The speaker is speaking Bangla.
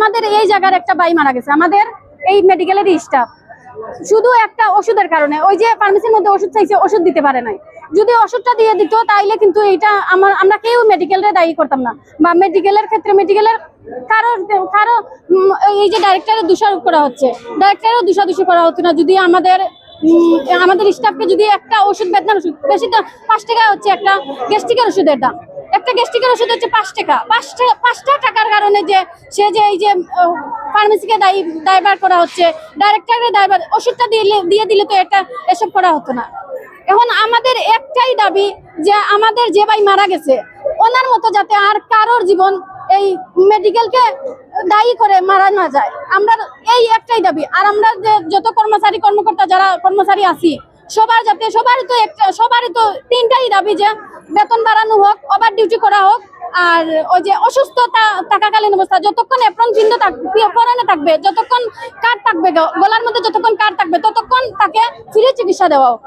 আমাদের এই জায়গার একটা ভাই মারা গেছে, আমাদের এই মেডিকেলের স্টাফ, শুধু একটা ওষুধের কারণে। ওই যে ফার্মেসির মধ্যে ওষুধ চাইছে, ওষুধ দিতে পারে নাই। যদি ওষুধটা দিয়ে দিত তাইলে কিন্তু এটা আমরা কেউ মেডিকেলের দায়ী করতাম না, বা মেডিকেলের ক্ষেত্রে মেডিকেলের কারো এই যে ডাইরেক্টরের দোষারোপ করা হচ্ছে, ডাইরেক্টরেরও দোষাদোষি করা হতো না যদি আমাদের স্টাফকে যদি একটা ওষুধ, বেদনার ওষুধ, বেশি তো 5 টাকা হচ্ছে একটা গ্যাস্ট্রিকের ওষুধের দাম। একটা গ্যাস্ট্রিকের ওষুধ হচ্ছে 5 টাকা। 5 টাকার কারণে যে সে যে এই যে ফার্মেসিকে দায়ভার করা হচ্ছে, ডাইরেক্টরের দায়ভার, ওষুধটা দিয়ে দিলে তো এটা এসব করা হতো না। এখন আমাদের একটাই দাবি যে আমাদের যে ভাই মারা গেছে ওনার মতো যাতে আর কারোর জীবন এই মেডিকেলকে দায়ী করে মারা না যায়, আমরা এই একটাই দাবি। আর আমরা যে যত কর্মকর্তা যারা কর্মচারী আছি সবারই তো 3টাই দাবি, যে বেতন বাড়ানো হোক, ওভার ডিউটি করা হোক, আর ওই যে অসুস্থতা থাকাকালীন অবস্থা যতক্ষণ এপ্রন চিহ্ন পরানো থাকবে, যতক্ষণ কার্ড থাকবে গলার মধ্যে, যতক্ষণ কার্ড থাকবে ততক্ষণ তাকে ফ্রি চিকিৎসা দেওয়া হোক।